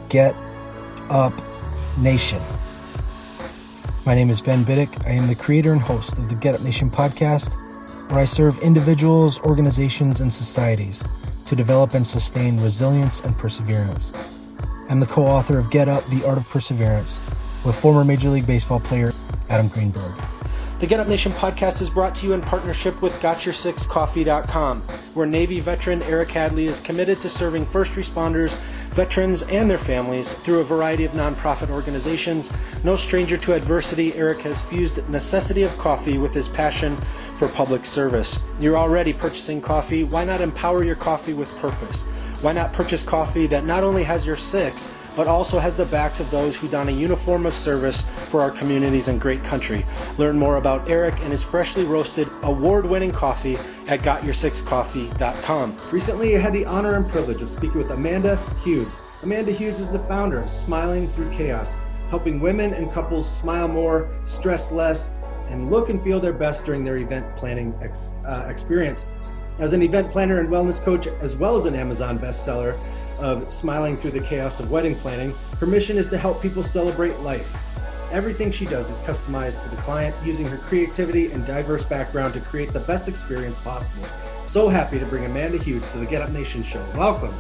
Get Up Nation. My name is Ben Biddick. I am the creator and host of the Get Up Nation podcast, where I serve individuals, organizations, and societies to develop and sustain resilience and perseverance. I'm the co-author of Get Up, The Art of Perseverance, with former Major League Baseball player Adam Greenberg. The Get Up Nation podcast is brought to you in partnership with GotYourSixCoffee.com, where Navy veteran Eric Hadley is committed to serving first responders, veterans, and their families through a variety of nonprofit organizations. No stranger to adversity, Eric has fused necessity of coffee with his passion for public service. You're already purchasing coffee. Why not empower your coffee with purpose? Why not purchase coffee that not only has your six, but also has the backs of those who don a uniform of service for our communities and great country? Learn more about Eric and his freshly roasted, award-winning coffee at GotYourSixCoffee.com. Recently, I had the honor and privilege of speaking with Amanda Hughes. Amanda Hughes is the founder of Smiling Through Chaos, helping women and couples smile more, stress less, and look and feel their best during their event planning experience. As an event planner and wellness coach, as well as an Amazon bestseller of Smiling Through the Chaos of Wedding Planning, her mission is to help people celebrate life. Everything she does is customized to the client, using her creativity and diverse background to create the best experience possible. So happy to bring Amanda Hughes to the Get Up Nation show. Welcome.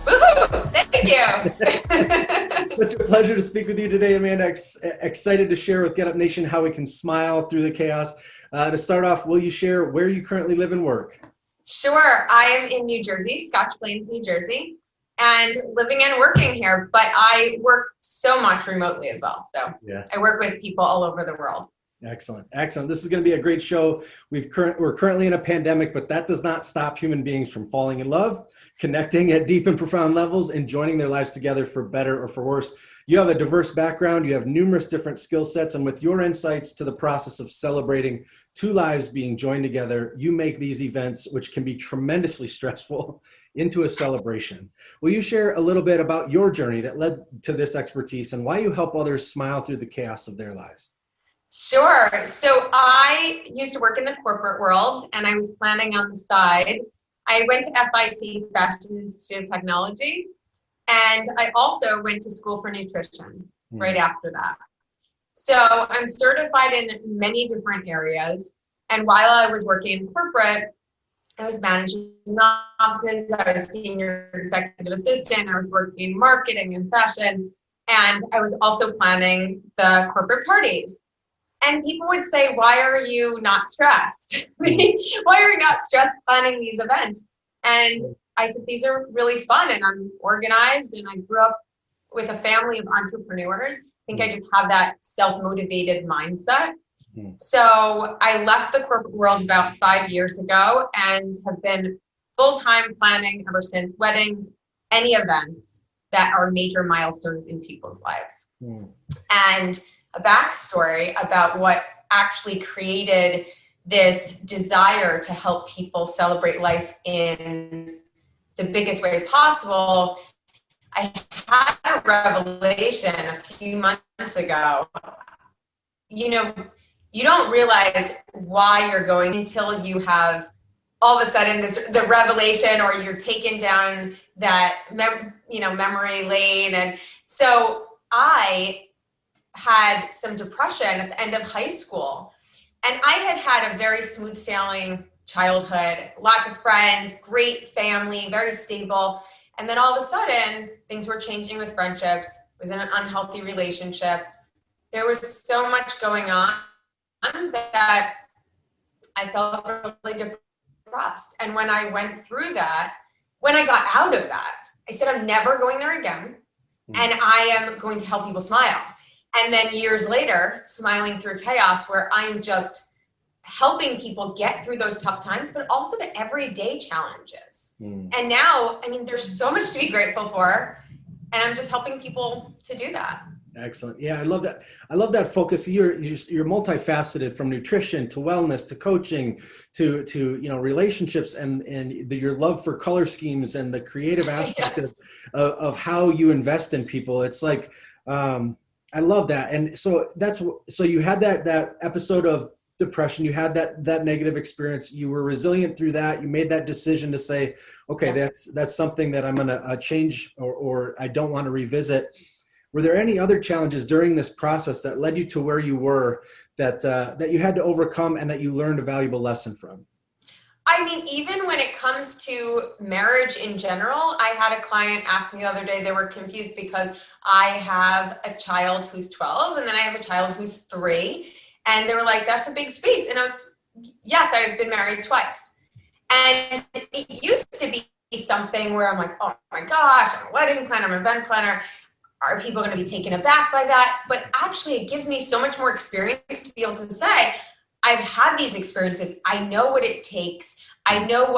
Woohoo! Thank you. Such a pleasure to speak with you today, Amanda. Excited to share with Get Up Nation how we can smile through the chaos. To start off, will you share where you currently live and work? Sure. I am in New Jersey, Scotch Plains, New Jersey, and living and working here, but I work so much remotely as well. So yeah. I work with people all over the world. Excellent. This is going to be a great show. We're currently in a pandemic, but that does not stop human beings from falling in love, connecting at deep and profound levels, and joining their lives together for better or for worse. You have a diverse background. You have numerous different skill sets, and with your insights to the process of celebrating two lives being joined together, you make these events, which can be tremendously stressful, into a celebration. Will you share a little bit about your journey that led to this expertise and why you help others smile through the chaos of their lives? Sure. So I used to work in the corporate world, and I was planning on the side. I went to FIT, Fashion Institute of Technology, and I also went to school for nutrition right after that. So I'm certified in many different areas. And while I was working in corporate, I was managing offices, I was senior executive assistant, I was working in marketing and fashion, and I was also planning the corporate parties. And people would say, why are you not stressed? Why are you not stressed planning these events? And I said, these are really fun and I'm organized, and I grew up with a family of entrepreneurs. I think I just have that self-motivated mindset. So I left the corporate world about 5 years ago and have been full-time planning ever since, weddings, any events that are major milestones in people's lives. And a backstory about what actually created this desire to help people celebrate life in the biggest way possible. I had a revelation a few months ago. You know, you don't realize why you're going until you have all of a sudden the revelation, or you're taken down that memory lane. And so I had some depression at the end of high school, and I had a very smooth sailing childhood, lots of friends, great family, very stable. And then all of a sudden things were changing with friendships. I was in an unhealthy relationship. There was so much going on that I felt really depressed. And when I went through that, when I got out of that, I said, I'm never going there again. And I am going to help people smile. And then years later, Smiling Through Chaos, where I'm just helping people get through those tough times, but also the everyday challenges. And now, I mean, there's so much to be grateful for, and I'm just helping people to do that. Excellent. Yeah, I love that. I love that focus. You're multifaceted, from nutrition to wellness to coaching to relationships, and your love for color schemes and the creative aspect yes. of how you invest in people. It's like I love that. And so you had that episode of depression, you had that negative experience, you were resilient through that, you made that decision to say, okay, that's something that I'm going to change, or I don't want to revisit. Were there any other challenges during this process that led you to where you were that you had to overcome and that you learned a valuable lesson from? I mean, even when it comes to marriage in general, I had a client ask me the other day, they were confused because I have a child who's 12 and then I have a child who's 3. And they were like, that's a big space. And yes, I've been married twice. And it used to be something where I'm like, oh my gosh, I'm a wedding planner, I'm an event planner. Are people going to be taken aback by that? But actually, it gives me so much more experience to be able to say, I've had these experiences. I know what it takes. I know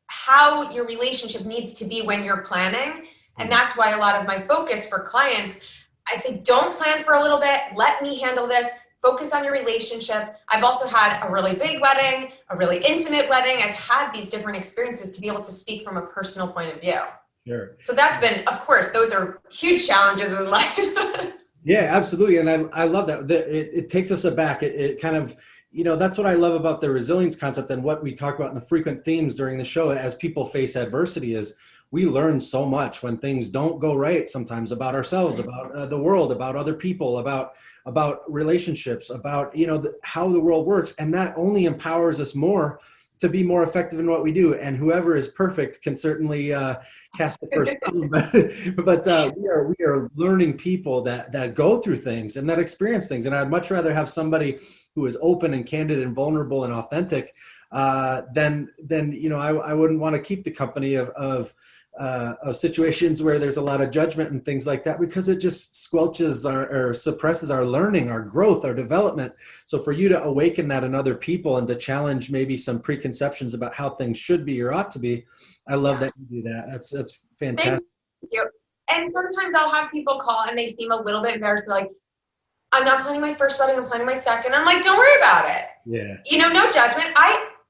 how your relationship needs to be when you're planning. And that's why a lot of my focus for clients, I say, don't plan for a little bit. Let me handle this. Focus on your relationship. I've also had a really big wedding, a really intimate wedding. I've had these different experiences to be able to speak from a personal point of view. Sure. So that's been, of course, those are huge challenges in life. Yeah, absolutely. And I love that. It takes us aback. It kind of, that's what I love about the resilience concept and what we talk about in the frequent themes during the show as people face adversity is we learn so much when things don't go right sometimes about ourselves, about the world, about other people, about relationships, about, how the world works. And that only empowers us more to be more effective in what we do. And whoever is perfect can certainly cast the first stone. But we are learning people that go through things and that experience things. And I'd much rather have somebody who is open and candid and vulnerable and authentic than I wouldn't want to keep the company of situations where there's a lot of judgment and things like that, because it just squelches or suppresses our learning, our growth, our development. So for you to awaken that in other people and to challenge maybe some preconceptions about how things should be or ought to be, I love that you do that. That's fantastic. Thank you. And sometimes I'll have people call and they seem a little bit embarrassed. They're like, I'm not planning my first wedding, I'm planning my second. I'm like, don't worry about it. Yeah. No judgment.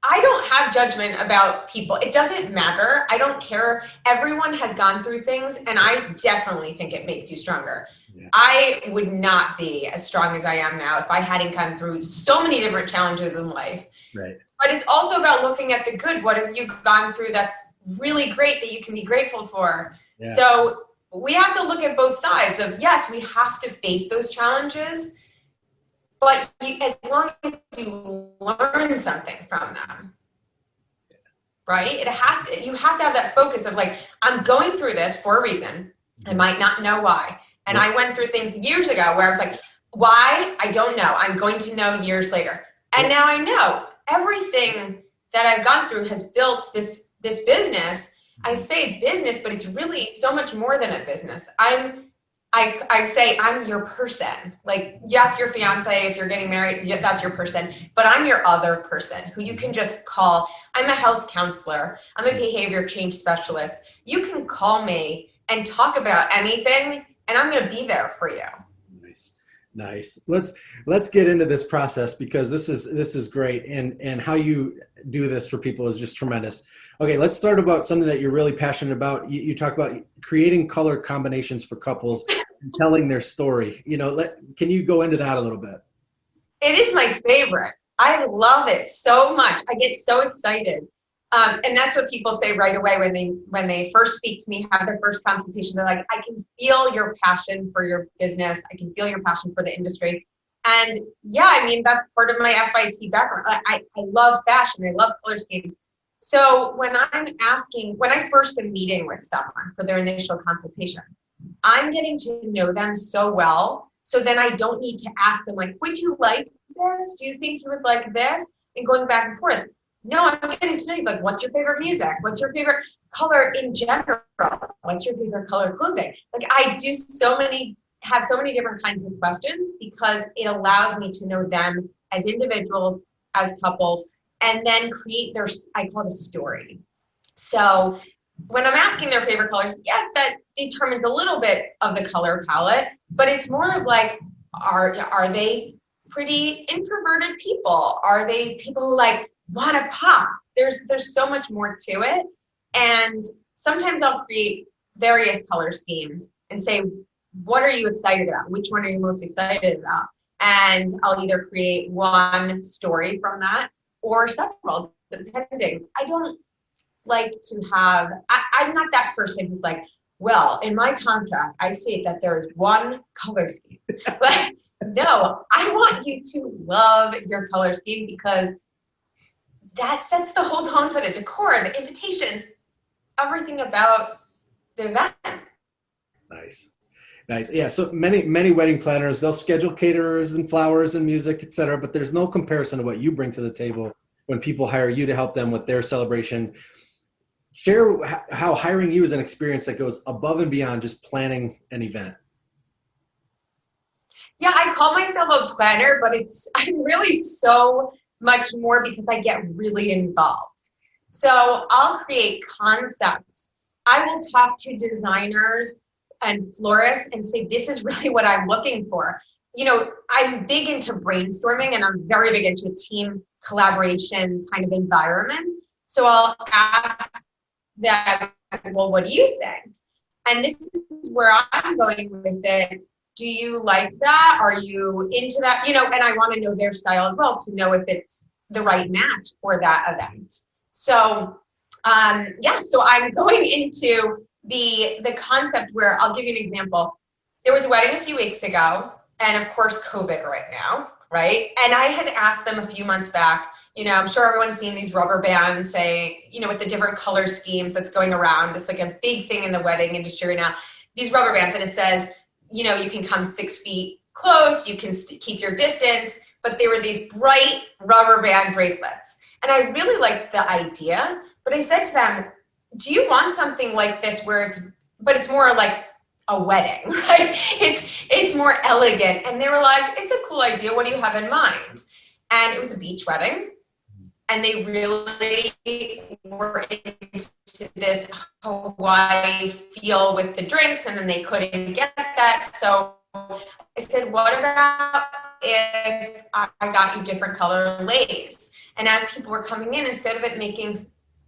I don't have judgment about people. It doesn't matter. I don't care. Everyone has gone through things, and I definitely think it makes you stronger. Yeah. I would not be as strong as I am now if I hadn't gone through so many different challenges in life. Right. But it's also about looking at the good. What have you gone through that's really great that you can be grateful for? Yeah. So we have to look at both sides of, yes, we have to face those challenges, but as long as you learn something from them, right? You have to have that focus of like, I'm going through this for a reason. I might not know why. And I went through things years ago where I was like, why? I don't know. I'm going to know years later. And now I know everything that I've gone through has built this business. I say business, but it's really so much more than a business. I say I'm your person. Like, yes, your fiance, if you're getting married, that's your person, but I'm your other person who you can just call. I'm a health counselor. I'm a behavior change specialist. You can call me and talk about anything, and I'm going to be there for you. Nice. Let's get into this process, because this is great, and how you do this for people is just tremendous. Okay, let's start about something that you're really passionate about. You talk about creating color combinations for couples and telling their story. Can you go into that a little bit? It is my favorite. I love it so much. I get so excited. And that's what people say right away when they first speak to me, have their first consultation. They're like, I can feel your passion for your business. I can feel your passion for the industry. And yeah, that's part of my FIT background. I love fashion. I love color scheme. So when I first am meeting with someone for their initial consultation, I'm getting to know them so well. So then I don't need to ask them like, would you like this? Do you think you would like this? And going back and forth. No, I'm getting to know you. Like, what's your favorite music? What's your favorite color in general? What's your favorite color clothing? Like, I do have so many different kinds of questions, because it allows me to know them as individuals, as couples, and then create I call it a story. So when I'm asking their favorite colors, yes, that determines a little bit of the color palette, but it's more of like, are they pretty introverted people? Are they people who want to pop? There's so much more to it. And sometimes I'll create various color schemes and say, what are you excited about? Which one are you most excited about? And I'll either create one story from that or several, depending. I don't like to have, I'm not that person who's like, well, in my contract, I state that there is one color scheme. But no, I want you to love your color scheme because that sets the whole tone for the decor, the invitations, everything about the event. Nice. Nice. Yeah. So many wedding planners, they'll schedule caterers and flowers and music, etc. But there's no comparison to what you bring to the table when people hire you to help them with their celebration. Share how hiring you is an experience that goes above and beyond just planning an event. Yeah, I call myself a planner, but I'm really so much more because I get really involved. So I'll create concepts. I will talk to designers and florists and say, this is really what I'm looking for. You know, I'm big into brainstorming and I'm very big into a team collaboration kind of environment. So I'll ask them, well, what do you think? And this is where I'm going with it. Do you like that? Are you into that? You know, and I want to know their style as well to know if it's the right match for that event. So, so I'm going into the concept where I'll give you an example. There was a wedding a few weeks ago, and of course, COVID right now, right? And I had asked them a few months back, you know, I'm sure everyone's seen these rubber bands saying, you know, with the different color schemes that's going around. It's like a big thing in the wedding industry right now. These rubber bands, and it says, you know, you can come 6 feet close, you can keep your distance, but they were these bright rubber band bracelets. And I really liked the idea, but I said to them, do you want something like this where it's more like a wedding, right? It's more elegant. And they were like, it's a cool idea. What do you have in mind? And it was a beach wedding. And they really were into this Hawaii feel with the drinks, and then they couldn't get that. So I said, what about if I got you different color lace? And as people were coming in, instead of it making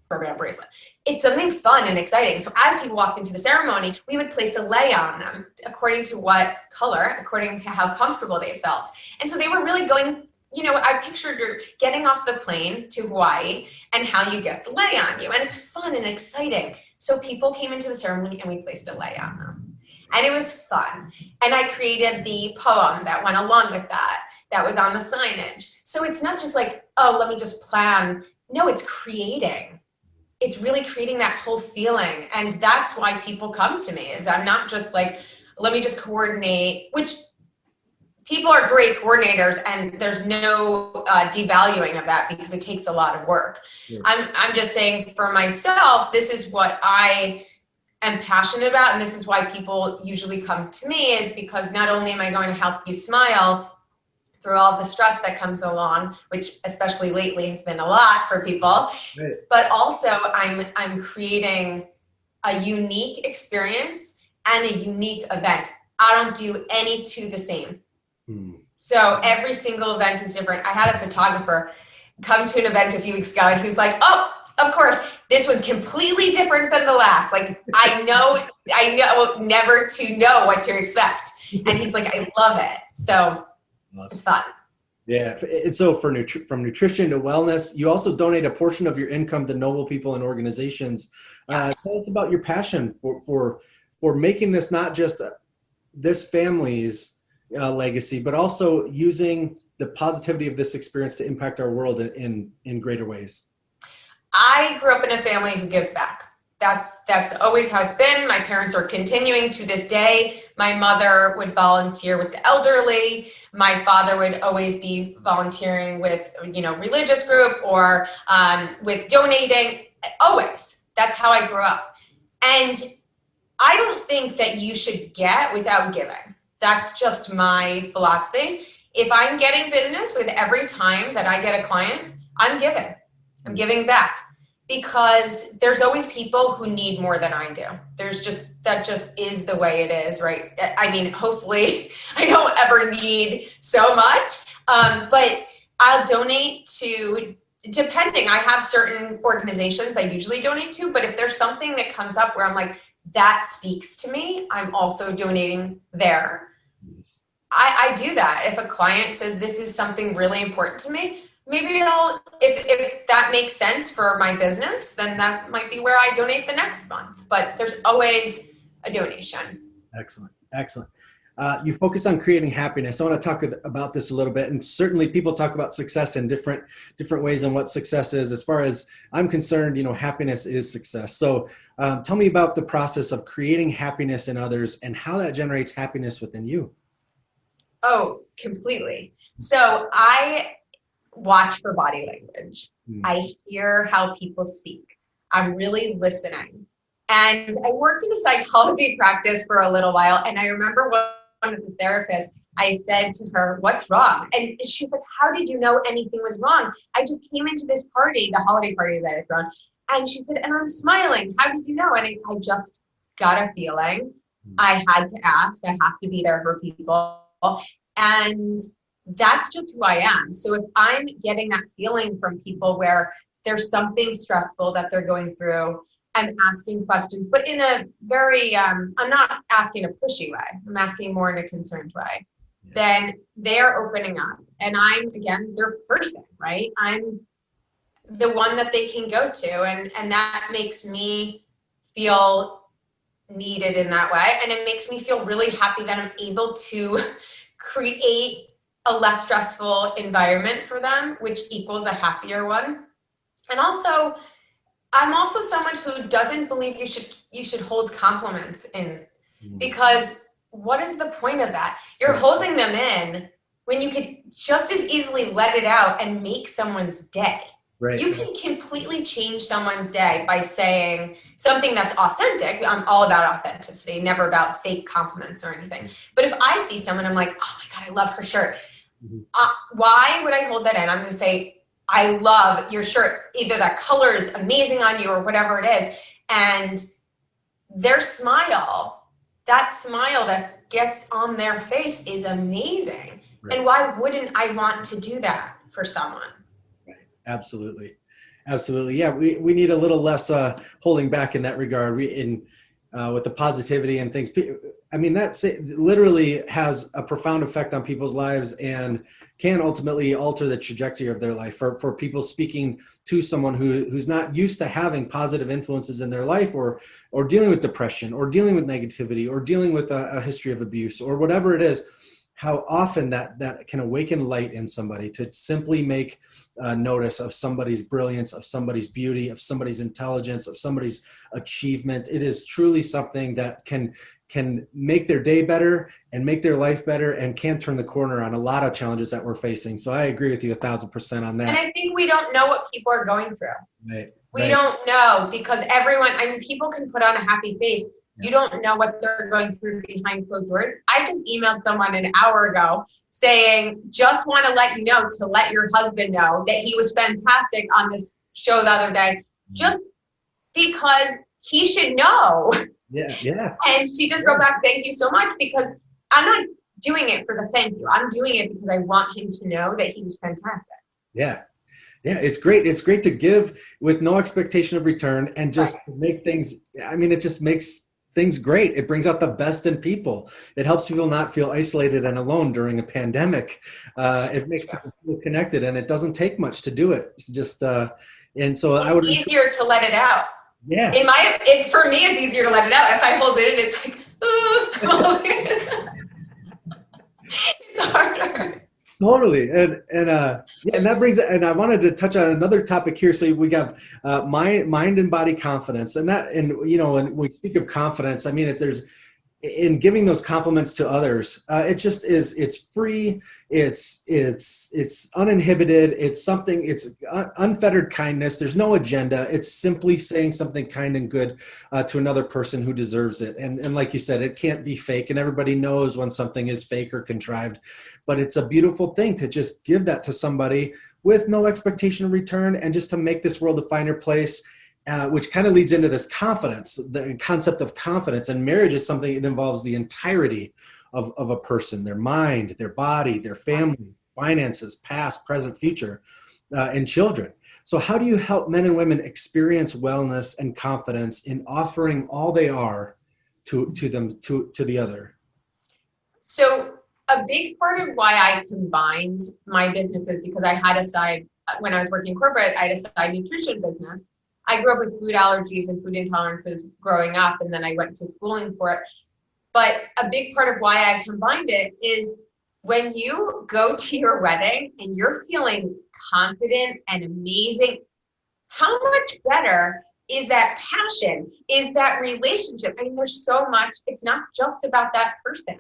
rubber band bracelet, it's something fun and exciting. So as people walked into the ceremony, we would place a lei on them according to what color, according to how comfortable they felt. And so they were really going, you know, I pictured you're getting off the plane to Hawaii and how you get the lei on you. And it's fun and exciting. So people came into the ceremony and we placed a lei on them. And it was fun. And I created the poem that went along with that. That was on the signage. So it's not just like, oh, let me just plan. No, it's creating. It's really creating that whole feeling. And that's why people come to me, is I'm not just like, let me just coordinate, which people are great coordinators, and there's no devaluing of that because it takes a lot of work. Yeah. I'm just saying for myself, this is what I am passionate about, and this is why people usually come to me, is because not only am I going to help you smile through all the stress that comes along, which especially lately has been a lot for people, right, but also I'm creating a unique experience and a unique event. I don't do any two the same. So every single event is different. I had a photographer come to an event a few weeks ago, and he was like, oh, of course, this one's completely different than the last. Like, I know never to know what to expect. And he's like, I love it. So awesome. It's fun. Yeah. And so from nutrition to wellness, you also donate a portion of your income to noble people and organizations. Yes. Tell us about your passion for making this not just this family's legacy, but also using the positivity of this experience to impact our world in greater ways. I grew up in a family who gives back. That's always how it's been. My parents are continuing to this day. My mother would volunteer with the elderly. My father would always be volunteering with, religious group or with donating. Always. That's how I grew up. And I don't think that you should get without giving. That's just my philosophy. If I'm getting business with every time that I get a client, I'm giving. I'm giving back. Because there's always people who need more than I do. That just is the way it is, right? I mean, hopefully I don't ever need so much, but I'll donate to, depending, I have certain organizations I usually donate to, but if there's something that comes up where I'm like, that speaks to me, I'm also donating there. I do that. If a client says this is something really important to me, maybe if that makes sense for my business, then that might be where I donate the next month. But there's always a donation. Excellent. Excellent. You focus on creating happiness. I want to talk about this a little bit. And certainly people talk about success in different ways and what success is. As far as I'm concerned, happiness is success. So tell me about the process of creating happiness in others and how that generates happiness within you. Oh, completely. So I watch for body language. I hear how people speak. I'm really listening. And I worked in a psychology practice for a little while. And I remember one of the therapists, I said to her, "What's wrong?" And she's like, "How did you know anything was wrong? I just came into this party, the holiday party that I thrown." And she said, "And I'm smiling. How did you know?" And I just got a feeling. I had to ask. I have to be there for people. And that's just who I am. So if I'm getting that feeling from people where there's something stressful that they're going through, I'm asking questions, but in a very, I'm not asking a pushy way. I'm asking more in a concerned way. Yeah. Then they're opening up. And I'm, again, their person, right? I'm the one that they can go to. And that makes me feel needed in that way. And it makes me feel really happy that I'm able to create a less stressful environment for them, which equals a happier one. And also, I'm also someone who doesn't believe you should hold compliments in, because what is the point of that? You're holding them in when you could just as easily let it out and make someone's day. Right. You can completely change someone's day by saying something that's authentic. I'm all about authenticity, never about fake compliments or anything. But if I see someone, I'm like, "Oh my God, I love her shirt." Why would I hold that in? I'm going to say, "I love your shirt. Either that color is amazing on you or whatever it is." And their smile, that smile that gets on their face is amazing. Right. And why wouldn't I want to do that for someone? Right. Absolutely. Absolutely. Yeah. We need a little less holding back in that regard. With the positivity and things. I mean, that literally has a profound effect on people's lives and can ultimately alter the trajectory of their life. For people speaking to someone who's not used to having positive influences in their life, or dealing with depression, or dealing with negativity, or dealing with a history of abuse, or whatever it is, how often that can awaken light in somebody to simply make notice of somebody's brilliance, of somebody's beauty, of somebody's intelligence, of somebody's achievement. It is truly something that can make their day better and make their life better, and can turn the corner on a lot of challenges that we're facing. So I agree with you 1,000% on that. And I think we don't know what people are going through. Right. We don't know, because people can put on a happy face. You don't know what they're going through behind closed doors. I just emailed someone an hour ago saying, "Just want to let you know to let your husband know that he was fantastic on this show the other day, just because he should know." Yeah. And she just wrote back, "Thank you so much," because I'm not doing it for the thank you. I'm doing it because I want him to know that he was fantastic. Yeah. Yeah, it's great. It's great to give with no expectation of return and just make things, it just makes things great. It brings out the best in people. It helps people not feel isolated and alone during a pandemic. It makes people feel connected, and it doesn't take much to do it. It's just, and so I would. It's easier to let it out. Yeah. For me, it's easier to let it out. If I hold it in, it's like, it's harder. Totally. And that brings it, and I wanted to touch on another topic here. So we have mind and body confidence, and when we speak of confidence, if there's in giving those compliments to others, it's free. It's uninhibited. It's unfettered kindness. There's no agenda. It's simply saying something kind and good to another person who deserves it. And like you said, it can't be fake, and everybody knows when something is fake or contrived, but it's a beautiful thing to just give that to somebody with no expectation of return, and just to make this world a finer place. Which kind of leads into this confidence, the concept of confidence. And marriage is something that involves the entirety of a person, their mind, their body, their family, finances, past, present, future, and children. So how do you help men and women experience wellness and confidence in offering all they are to the other? So a big part of why I combined my businesses, because I had a side, when I was working corporate, I had a side nutrition business. I grew up with food allergies and food intolerances growing up, and then I went to schooling for it. But a big part of why I combined it is when you go to your wedding and you're feeling confident and amazing, how much better is that passion, is that relationship? I mean, there's so much, it's not just about that person,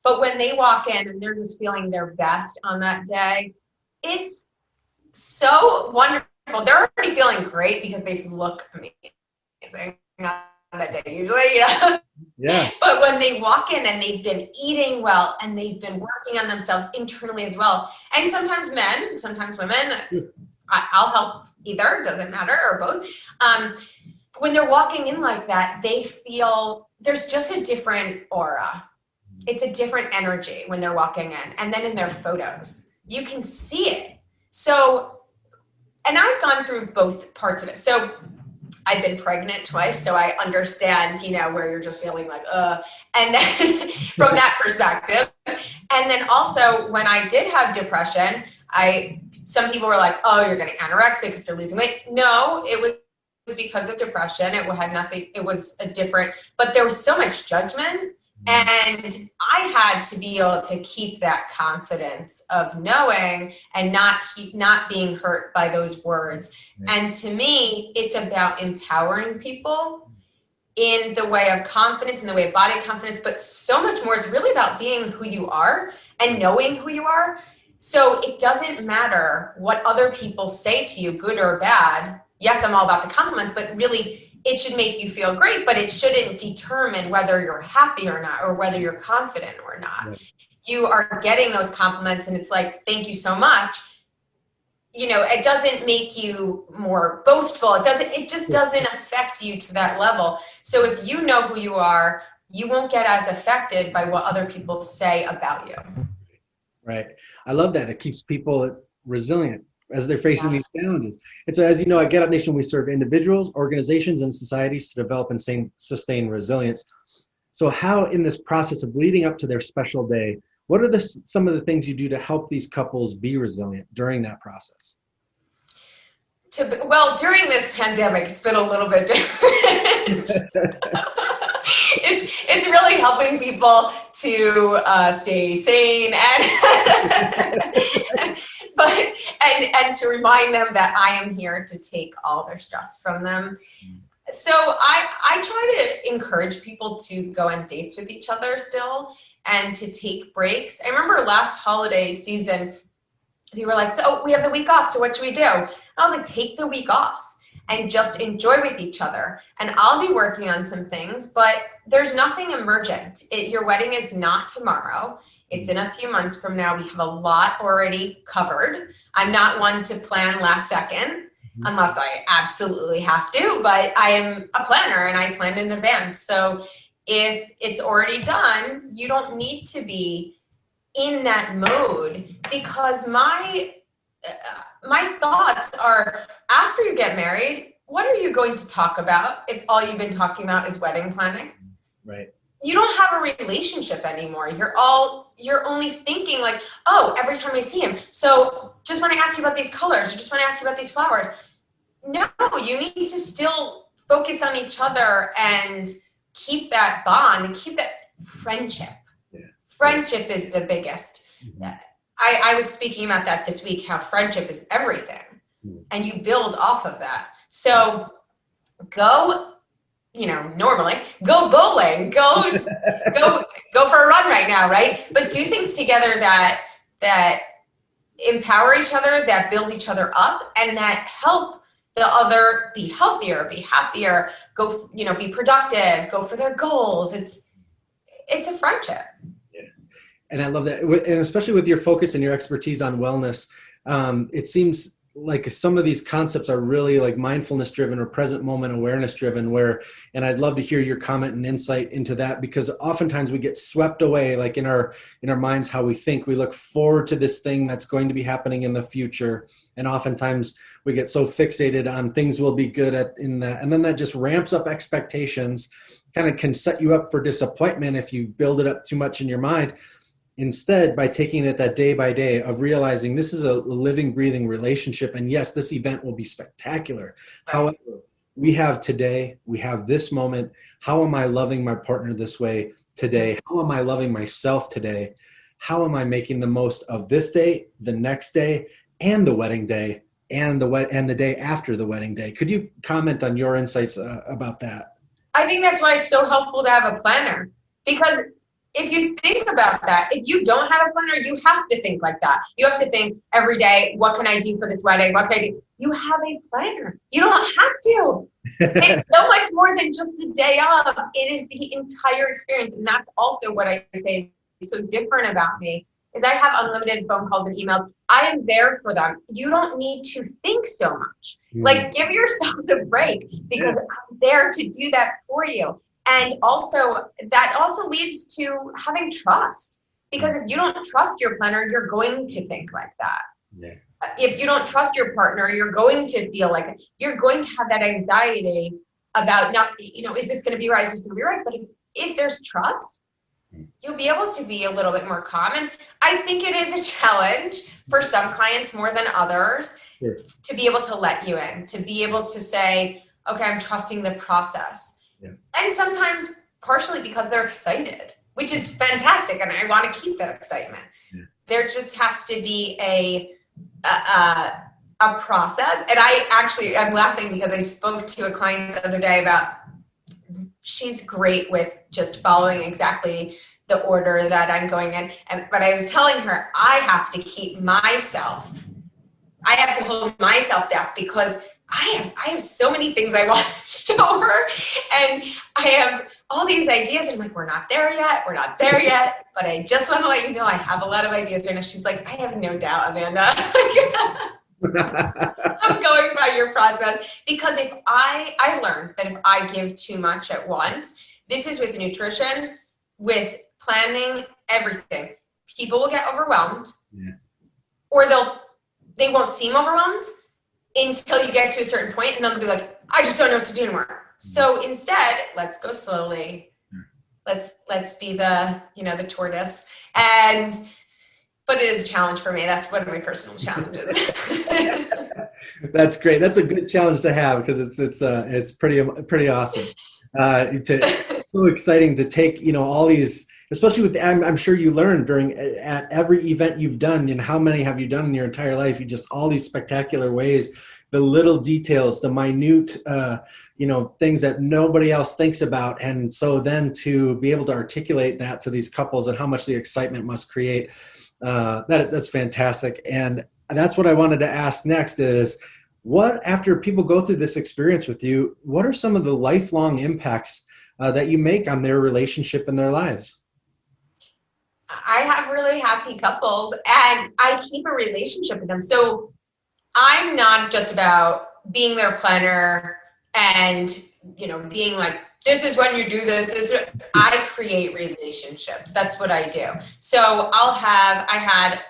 but when they walk in and they're just feeling their best on that day, it's so wonderful. They're already feeling great because they look amazing on that day, usually, Yeah. But when they walk in and they've been eating well and they've been working on themselves internally as well, and sometimes men, sometimes women, I'll help either, doesn't matter, or both. When they're walking in like that, they feel there's just a different aura. It's a different energy when they're walking in. And then in their photos, you can see it. So, and I've gone through both parts of it. So I've been pregnant twice, so I understand, where you're just feeling like, and then from that perspective. And then also when I did have depression, some people were like, oh, you're getting anorexic because you're losing weight. No, it was because of depression. It had nothing, it was a different, but there was so much judgment. And I had to be able to keep that confidence of knowing and not being hurt by those words. And to me, it's about empowering people in the way of confidence, in the way of body confidence, but so much more. It's really about being who you are and knowing who you are. So it doesn't matter what other people say to you, good or bad. Yes, I'm all about the compliments, but really it should make you feel great, but it shouldn't determine whether you're happy or not, or whether you're confident or not. Right. You are getting those compliments and it's like, thank you so much. It doesn't make you more boastful. It just doesn't affect you to that level. So if you know who you are, you won't get as affected by what other people say about you. Right. I love that. It keeps people resilient as they're facing these challenges. And so, as you know, at Get Up Nation, we serve individuals, organizations, and societies to develop and sustain resilience. So how, in this process of leading up to their special day, what are some of the things you do to help these couples be resilient during that process? During this pandemic, it's been a little bit different. It's really helping people to stay sane and to remind them that I am here to take all their stress from them. So I try to encourage people to go on dates with each other still and to take breaks. I remember last holiday season, people were like, so we have the week off, so what should we do? And I was like, take the week off and just enjoy with each other. And I'll be working on some things, but there's nothing emergent. Your wedding is not tomorrow. It's in a few months from now. We have a lot already covered. I'm not one to plan last second unless I absolutely have to, but I am a planner and I plan in advance. So if it's already done, you don't need to be in that mode, because my thoughts are, after you get married, what are you going to talk about if all you've been talking about is wedding planning? Right. You don't have a relationship anymore. You're only thinking like, oh, every time I see him. So just want to ask you about these colors, or just want to ask you about these flowers. No, you need to still focus on each other and keep that bond and keep that friendship. Yeah. Friendship is the biggest. Mm-hmm. I was speaking about that this week, how friendship is everything. Mm-hmm. And you build off of that. So go, normally go bowling, go for a run right now, right? But do things together that empower each other, that build each other up, and that help the other be healthier, be happier, go, be productive, go for their goals. It's a friendship. Yeah. And I love that. And especially with your focus and your expertise on wellness, it seems like some of these concepts are really like mindfulness driven or present moment awareness driven, and I'd love to hear your comment and insight into that, because oftentimes we get swept away, like in our minds, how we think. We look forward to this thing that's going to be happening in the future. And oftentimes we get so fixated on things will be good in that. And then that just ramps up expectations, kind of can set you up for disappointment if you build it up too much in your mind. Instead, by taking it that day by day of realizing this is a living, breathing relationship, and yes, this event will be spectacular. Right. However, we have today, we have this moment. How am I loving my partner this way today? How am I loving myself today? How am I making the most of this day, the next day, and the wedding day, and the day after the wedding day? Could you comment on your insights about that? I think that's why it's so helpful to have a planner, because if you think about that, if you don't have a planner, you have to think like that. You have to think every day, what can I do for this wedding? What can I do? You have a planner. You don't have to. It's so much more than just the day of. It is the entire experience. And that's also what I say is so different about me, is I have unlimited phone calls and emails. I am there for them. You don't need to think so much. Like, give yourself the break, because I'm there to do that for you. And also, that also leads to having trust, because if you don't trust your planner, you're going to think like that. Yeah. If you don't trust your partner, you're going to feel like it. You're going to have that anxiety about not, is this going to be right? Is this going to be right? But if there's trust, you'll be able to be a little bit more calm. And I think it is a challenge for some clients more than others to be able to let you in, to be able to say, okay, I'm trusting the process. Yeah. And sometimes partially because they're excited, which is fantastic. And I want to keep that excitement. Yeah. There just has to be a process. And I'm laughing because I spoke to a client the other day about, she's great with just following exactly the order that I'm going in. But I was telling her, I have to hold myself back, because I have so many things I want to show her, and I have all these ideas, and I'm like, we're not there yet, but I just want to let you know I have a lot of ideas right now. She's like, I have no doubt, Amanda. I'm going by your process, because if I learned that if I give too much at once, this is with nutrition, with planning, everything, people will get overwhelmed, or they won't seem overwhelmed until you get to a certain point, and then they'll be like, I just don't know what to do anymore. So instead, let's go slowly. Let's be the tortoise. But it is a challenge for me. That's one of my personal challenges. That's great. That's a good challenge to have, because it's pretty awesome. It's so exciting to take all these, especially with I'm sure you learned at every event you've done, and how many have you done in your entire life? You just all these spectacular ways, the little details, the minute things that nobody else thinks about, and so then to be able to articulate that to these couples and how much the excitement must create, that's fantastic. And that's what I wanted to ask next is, what, after people go through this experience with you, what are some of the lifelong impacts that you make on their relationship and their lives? I have really happy couples, and I keep a relationship with them. So I'm not just about being their planner and, being like, this is when you do this. I create relationships. That's what I do. So I had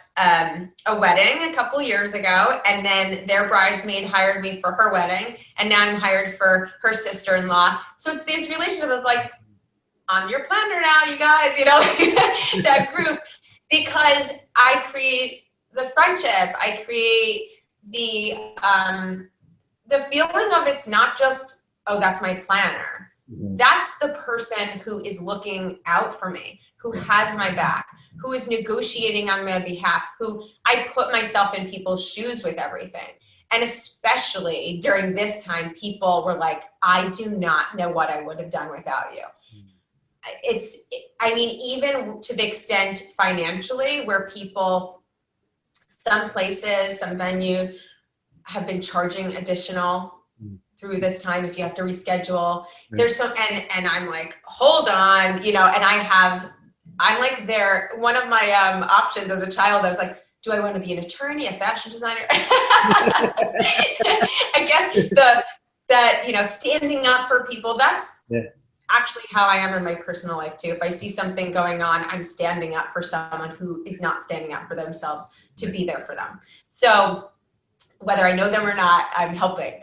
a wedding a couple years ago, and then their bridesmaid hired me for her wedding, and now I'm hired for her sister-in-law. So this relationship is like, I'm your planner now, you guys, that group, because I create the friendship. I create the feeling of, it's not just, oh, that's my planner. Mm-hmm. That's the person who is looking out for me, who has my back, who is negotiating on my behalf, who I put myself in people's shoes with everything. And especially during this time, people were like, I do not know what I would have done without you. Even to the extent financially, where some places, some venues have been charging additional through this time if you have to reschedule. Right. There's and I'm like, hold on, and I'm like one of my options as a child, I was like, do I want to be an attorney, a fashion designer? I guess standing up for people, that's actually how I am in my personal life too. If I see something going on, I'm standing up for someone who is not standing up for themselves, to be there for them. So whether I know them or not, I'm helping.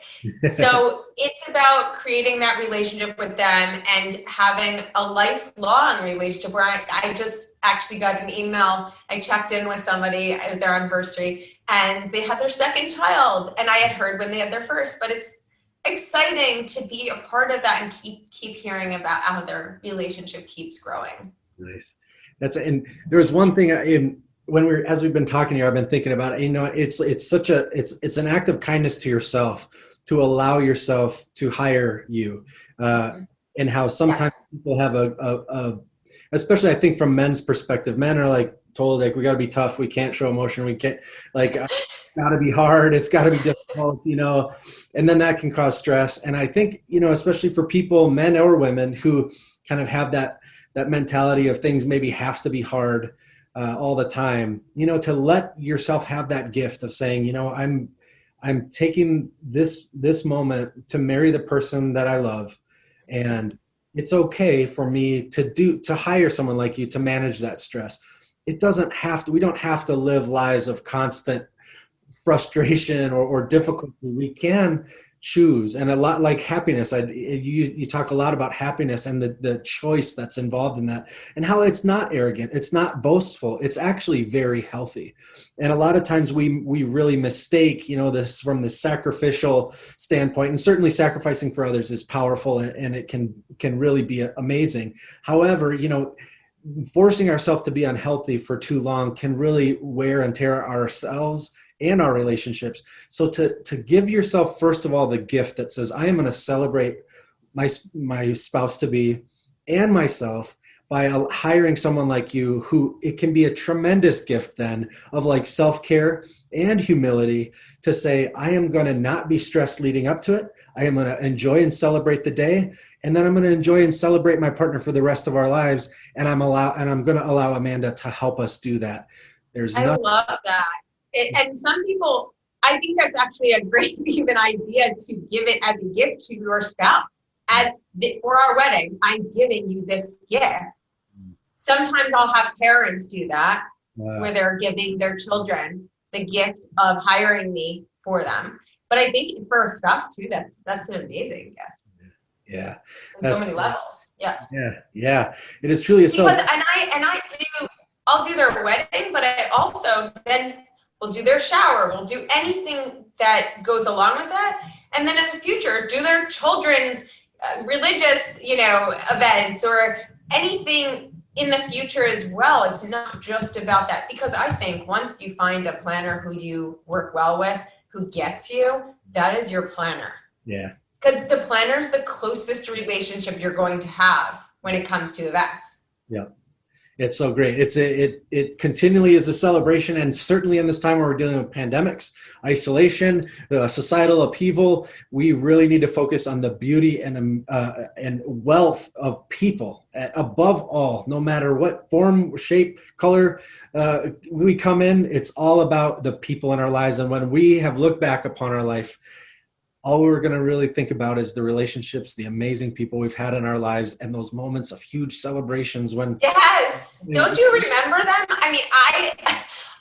So it's about creating that relationship with them and having a lifelong relationship where I just actually got an email. I checked in with somebody, it was their anniversary, and they had their second child. And I had heard when they had their first, but it's exciting to be a part of that and keep hearing about how their relationship keeps growing. Nice. And there was one thing as we've been talking here, I've been thinking about it. You know, it's an act of kindness to yourself to allow yourself to hire you, and how sometimes people have especially I think from men's perspective, men are like told like, we got to be tough. We can't show emotion. We can't got to be hard. It's got to be difficult, you know, and then that can cause stress. And I think, you know, especially for people, men or women, who kind of have that mentality of things maybe have to be hard all the time, you know, to let yourself have that gift of saying, you know, I'm taking this moment to marry the person that I love, and it's okay for me to hire someone like you to manage that stress. We don't have to live lives of constant frustration or difficulty. We can choose, and a lot like happiness. You talk a lot about happiness and the choice that's involved in that, and how it's not arrogant, it's not boastful, it's actually very healthy. And a lot of times we really mistake, you know, this from the sacrificial standpoint, and certainly sacrificing for others is powerful, and it can really be amazing. However, you know, forcing ourselves to be unhealthy for too long can really wear and tear ourselves and our relationships. So to give yourself, first of all, the gift that says, I am going to celebrate my spouse to be and myself by hiring someone like you, who it can be a tremendous gift then of like self-care and humility to say, I am going to not be stressed leading up to it. I am going to enjoy and celebrate the day. And then I'm going to enjoy and celebrate my partner for the rest of our lives. And I'm going to allow Amanda to help us do that. I love that. And some people, I think that's actually a great even idea to give it as a gift to your spouse. For our wedding, I'm giving you this gift. Sometimes I'll have parents do that, where they're giving their children the gift of hiring me for them. But I think for a spouse too, that's an amazing gift. Yeah. On so many levels. Yeah. Yeah. It is truly I'll do their wedding, but I also then we'll do their shower. We'll do anything that goes along with that. And then in the future, do their children's religious, you know, events or anything in the future as well. It's not just about that, because I think once you find a planner who you work well with, who gets you, that is your planner. Yeah. Because the planner's the closest relationship you're going to have when it comes to events. Yeah. It's so great. It continually is a celebration, and certainly in this time where we're dealing with pandemics, isolation, societal upheaval, we really need to focus on the beauty and wealth of people above all, no matter what form, shape, color we come in. It's all about the people in our lives. And when we have looked back upon our life, all we're going to really think about is the relationships, the amazing people we've had in our lives, and those moments of huge celebrations when... Yes. Don't you remember them? I mean,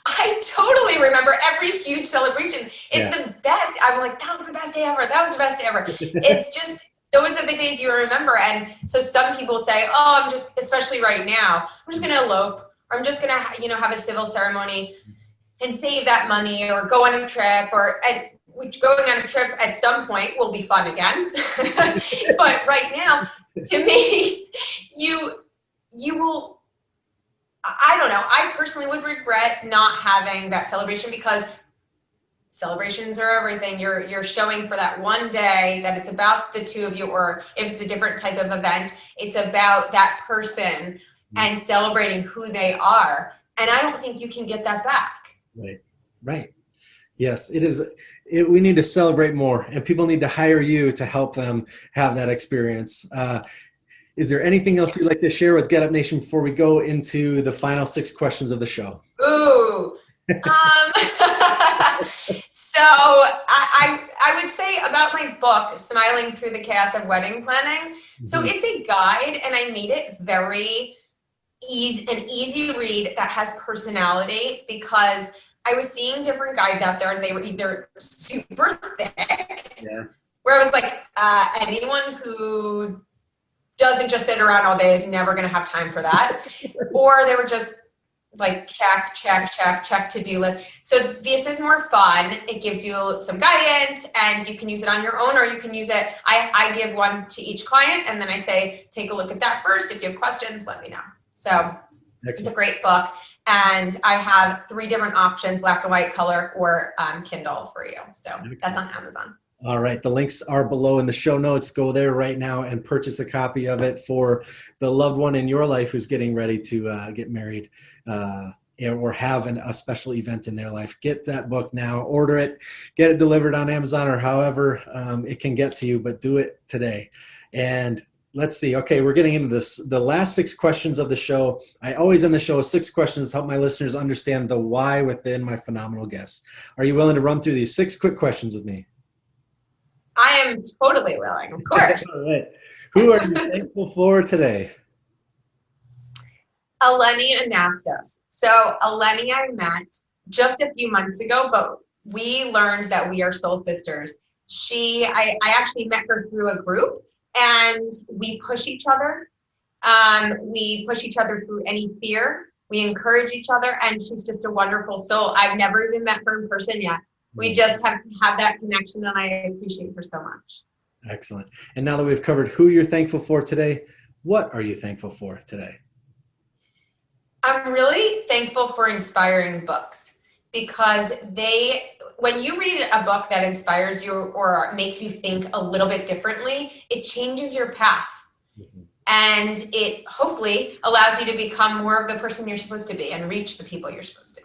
I totally remember every huge celebration. It's the best. I'm like, that was the best day ever. That was the best day ever. It's just, those are the days you remember. And so some people say, oh, I'm just, especially right now, I'm just going to elope, or I'm just going to, you know, have a civil ceremony and save that money, or go on a trip, which going on a trip at some point will be fun again. But right now, to me, you will, I don't know, I personally would regret not having that celebration, because celebrations are everything. You're showing for that one day that it's about the two of you, or if it's a different type of event, it's about that person and celebrating who they are. And I don't think you can get that back. Right. Yes, it is. We need to celebrate more, and people need to hire you to help them have that experience. Is there anything else you'd like to share with Get Up Nation before we go into the final 6 questions of the show? Ooh. So I would say about my book, Smiling Through the Chaos of Wedding Planning. So it's a guide, and I made it very easy read that has personality, because I was seeing different guides out there, and they were either super thick, Yeah. where I was like, anyone who doesn't just sit around all day is never going to have time for that. Or they were just like check to-do list. So this is more fun. It gives you some guidance, and you can use it on your own, or you can use it. I give one to each client, and then I say, take a look at that first. If you have questions, let me know. So Excellent. It's a great book. And I have 3 different options, black and white, color, or Kindle for you. So that's on Amazon. All right. The links are below in the show notes. Go there right now and purchase a copy of it for the loved one in your life who's getting ready to get married or have a special event in their life. Get that book now. Order it. Get it delivered on Amazon or however it can get to you, but do it today. And let's see. Okay, we're getting into the last 6 questions of the show. I always end the show with 6 questions to help my listeners understand the why within my phenomenal guests. Are you willing to run through these 6 quick questions with me? I am totally willing, of course. All right. Who are you thankful for today? Eleni Anastos. So Eleni I met just a few months ago, but we learned that we are soul sisters. I actually met her through a group, and we push each other. We push each other through any fear. We encourage each other, and she's just a wonderful soul. I've never even met her in person yet. We just have that connection, and I appreciate her so much. Excellent. And now that we've covered who you're thankful for today, what are you thankful for today? I'm really thankful for inspiring books, because when you read a book that inspires you or makes you think a little bit differently, it changes your path. Mm-hmm. And it hopefully allows you to become more of the person you're supposed to be and reach the people you're supposed to.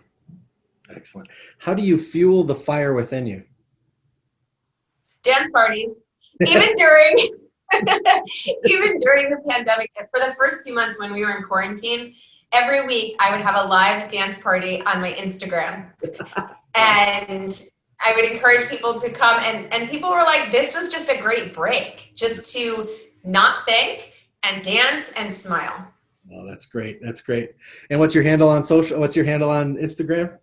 Excellent. How do you fuel the fire within you? Dance parties. Even during the pandemic, for the first few months when we were in quarantine, every week I would have a live dance party on my Instagram. And I would encourage people to come, and people were like, this was just a great break, just to not think and dance and smile. Oh, that's great. That's great. And what's your handle on social? What's your handle on Instagram?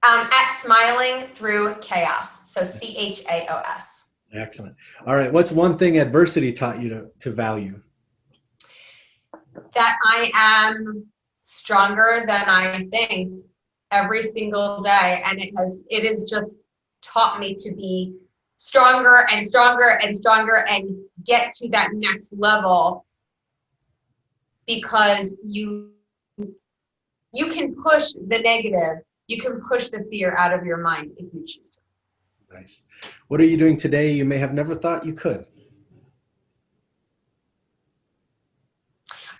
At Smiling Through Chaos. So CHAOS. Excellent. All right. What's one thing adversity taught you to value? That I am stronger than I think every single day. And it has just taught me to be stronger and stronger and stronger and get to that next level, because you can push the negative. You can push the fear out of your mind if you choose to. Nice. What are you doing today you may have never thought you could?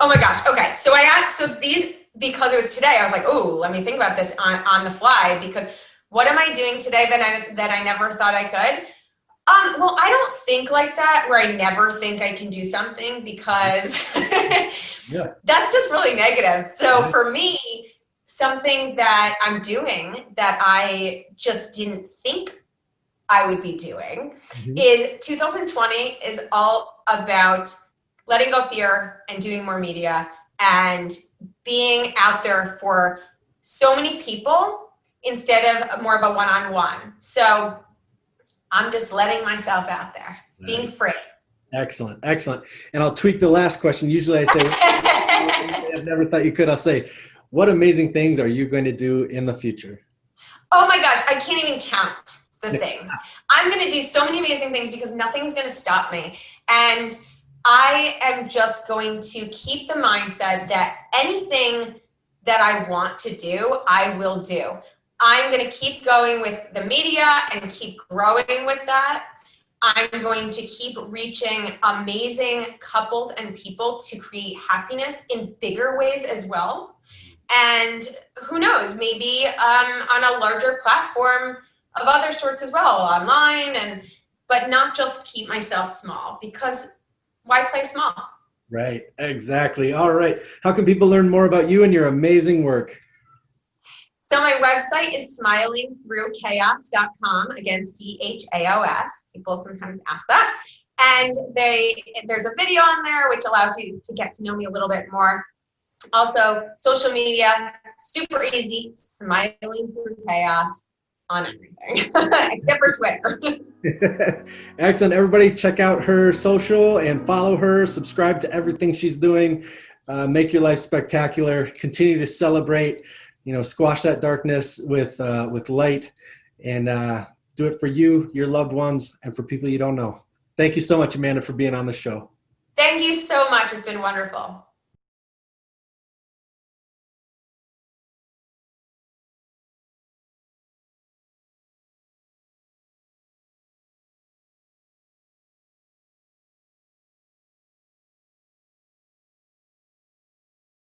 Oh my gosh. Okay. So because it was today, I was like, oh, let me think about this on the fly, because what am I doing today that I never thought I could? Well, I don't think like that, where I never think I can do something, because Yeah. That's just really negative. So for me, something that I'm doing that I just didn't think I would be doing is 2020 is all about letting go fear and doing more media and being out there for so many people instead of more of a one-on-one. So I'm just letting myself out there, being free. Excellent. Excellent. And I'll tweak the last question. Usually I say, I've never thought you could. I'll say, what amazing things are you going to do in the future? Oh my gosh, I can't even count the things. I'm going to do so many amazing things, because nothing's going to stop me. And I am just going to keep the mindset that anything that I want to do, I will do. I'm going to keep going with the media and keep growing with that. I'm going to keep reaching amazing couples and people to create happiness in bigger ways as well. And who knows, maybe on a larger platform of other sorts as well, online, but not just keep myself small, because why play small? Right, exactly. All right. How can people learn more about you and your amazing work? So my website is smilingthroughchaos.com. Again, CHAOS. People sometimes ask that. And there's a video on there which allows you to get to know me a little bit more. Also, social media, super easy, smiling through chaos on everything, except for Twitter. Excellent. Everybody check out her social and follow her, subscribe to everything she's doing. Make your life spectacular. Continue to celebrate, squash that darkness with light, and do it for you, your loved ones, and for people you don't know. Thank you so much, Amanda, for being on the show. Thank you so much. It's been wonderful.